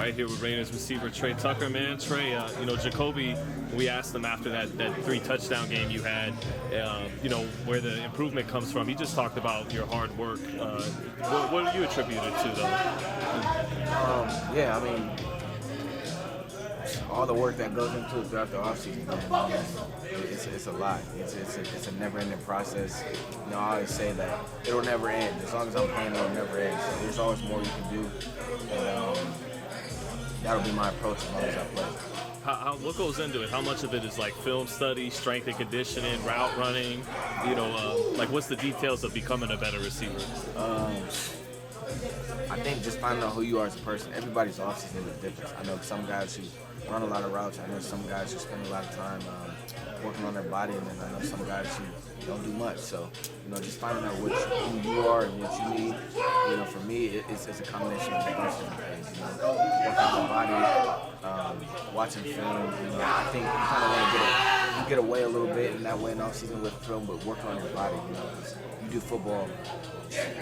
right, here with Raiders receiver Tre Tucker, man. Tre, Jacoby, we asked him after that 3-touchdown game you had, where the improvement comes from. He just talked about your hard work. What do you attribute it to, though? Yeah, I mean, all the work that goes into it throughout the offseason, man, it's a lot. It's a never-ending process. I always say that it'll never end. As long as I'm playing, it'll never end. So there's always more you can do, and that'll be my approach as long as I play. What goes into it? How much of it is like film study, strength and conditioning, route running? What's the details of becoming a better receiver? I think just finding out who you are as a person. Everybody's offseason is different. I know some guys who run a lot of routes. I know some guys who spend a lot of time working on their body, and then I know some guys who don't do much. So, just finding out who you are and what you need. For me, it's a combination of a bunch of different things. Working on my body, watching film. I think you kind of want to get away a little bit in that way in off-season with film, but working on your body. You do football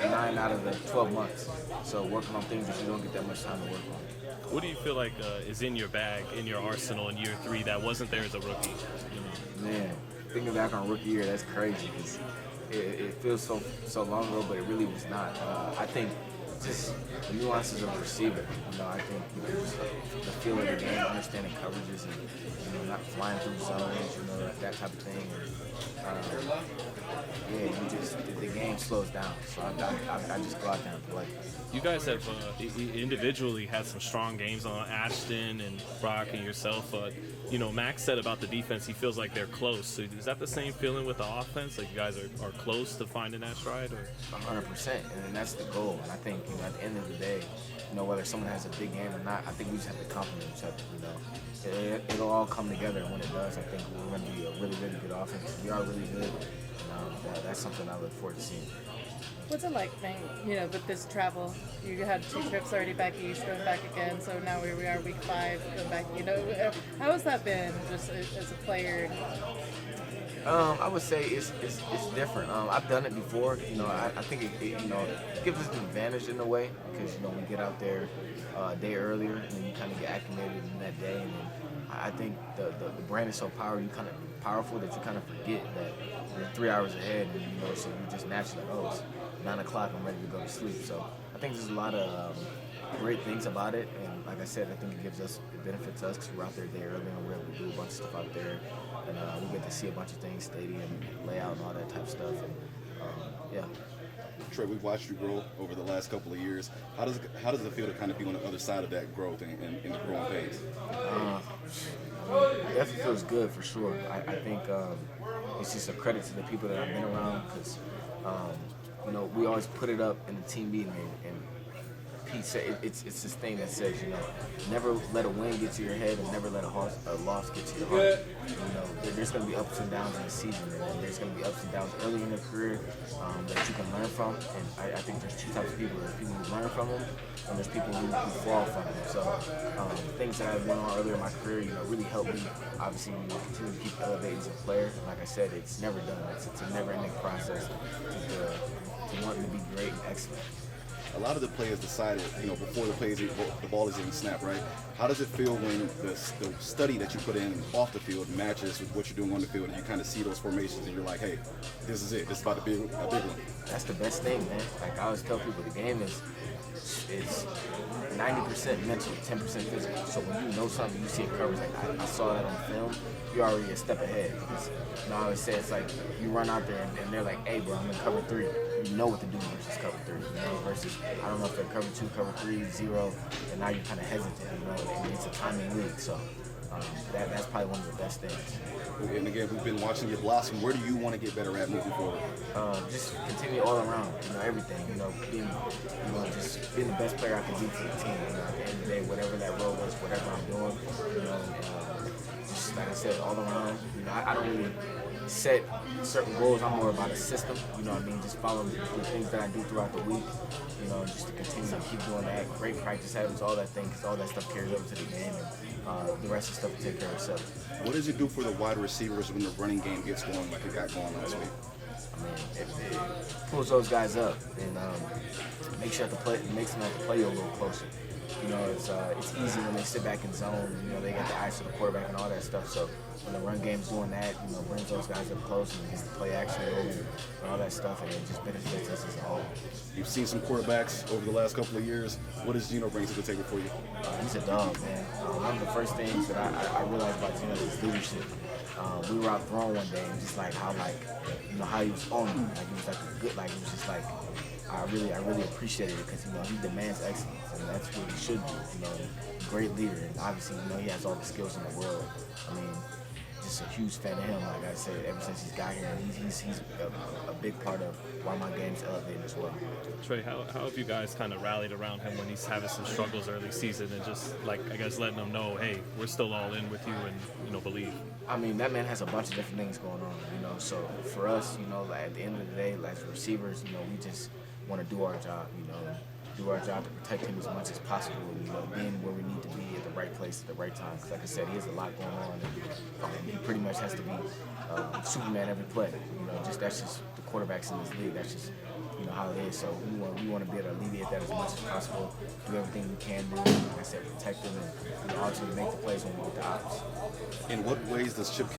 9 out of the 12 months, so working on things that you don't get that much time to work on. What do you feel like is in your bag, in your arsenal in year 3 that wasn't there as a rookie? Man, thinking back on rookie year, that's crazy because it feels so long ago, but it really was not. I think just the nuances of the receiver. I think just the feel of the game, understanding coverages, and not flying through zones, that type of thing. And, the game slows down. So I just go out there and play. You guys have individually had some strong games on Ashton and Brock and yourself. Max said about the defense, he feels like they're close. So is that the same feeling with the offense? Like you guys are close to finding that stride? Or 100%, and that's the goal. And I think at the end of the day, whether someone has a big game or not, I think we just have to compliment each other. It'll all come together, and when it does, I think we're going to be a really, really good offense. We are really good. That's something I look forward to seeing. What's it like, with this travel? You had 2 trips already back east, going back again, so now we are week 5, going back. How has that been, just as a player? I would say it's different. I've done it before. I think it gives us an advantage in a way because we get out there a day earlier and then you kind of get acclimated in that day. And then I think the brand is so powerful that you kind of forget that you're 3 hours ahead, and so you just naturally it's 9 o'clock. I'm ready to go to sleep. So I think there's a lot of great things about it, and like I said, I think it benefits us because we're out there a day early and we're able to do a bunch of stuff out there, and we get to see a bunch of things, stadium, layout, and all that type of stuff. And yeah. Tre, we've watched you grow over the last couple of years. How does it feel to kind of be on the other side of that growth and the growing pains? It definitely feels good for sure. I think it's just a credit to the people that I've been around because we always put it up in the team meeting, and Pete said it's this thing that says never let a win get to your head and never let a loss get to your heart. There's going to be ups and downs in the season, and there's going to be ups and downs early in your career that you can learn from. And I think there's 2 types of people. There's people who learn from them, and there's people who fall from them. So things that I went on earlier in my career, really helped me. Obviously, continue to keep elevating as a player. Like I said, it's never done. It's a never-ending process to wanting to be great and excellent. A lot of the players decided, before the ball is even snapped, right? How does it feel when the study that you put in off the field matches with what you're doing on the field, and you kind of see those formations, and you're like, hey, this is it. This is about to be a big one. That's the best thing, man. Like I always tell people, the game is 90% mental, 10% physical. So when you know something, you see it covers. Like I saw that on film, you're already a step ahead. Because, I always say it's like you run out there and they're like, hey, bro, I'm in cover 3. You know what to do versus cover 3. Versus I don't know if they're cover 2, cover 3, 0, and now you're kind of hesitant. And it's a timing league. So that's probably one of the best things. And again, we've been watching you blossom. Where do you want to get better at moving forward? Just continue all around, everything. Just being the best player I can be for the team. At the end of the day, whatever that role is, whatever I'm doing, just like I said, all around. I don't really set certain goals. I'm more about a system. Just follow the things that I do throughout the week. Just to continue to keep doing that. Great practice habits, all that thing, because all that stuff carries over to the game, and the rest of the stuff will take care of itself. What does it do for the wide receivers when the running game gets going like it got going last week? It pulls those guys up and makes them have to play a little closer. It's easy when they sit back in zone. They got the eyes to the quarterback and all that stuff. So when the run game's doing that, brings those guys up close and gets the play action and all that stuff, and it just benefits us as a whole. You've seen some quarterbacks over the last couple of years. What does Geno bring to the table for you? He's a dog, man. One of the first things that I realized about Geno is his leadership. We were out throwing one day, and just like how he was on me. Like he was like a good, like he was just like. I really appreciated it because he demands excellence, and that's what he should do. Great leader, and obviously he has all the skills in the world. I mean, just a huge fan of him. Like I said, ever since he's got here, he's a big part of why my game's elevated as well. Trey, how have you guys kind of rallied around him when he's having some struggles early season, and just like I guess letting him know, hey, we're still all in with you, and believe. I mean, that man has a bunch of different things going on. So for us, at the end of the day, as receivers, we just want to do our job, to protect him as much as possible, being where we need to be at the right place at the right time. Because like I said, he has a lot going on, and he pretty much has to be Superman every play. That's just the quarterbacks in this league. That's just how it is. So we want to be able to alleviate that as much as possible, do everything we can do. Like I said, protect them and ultimately make the plays when we get the ops. In what ways does Chip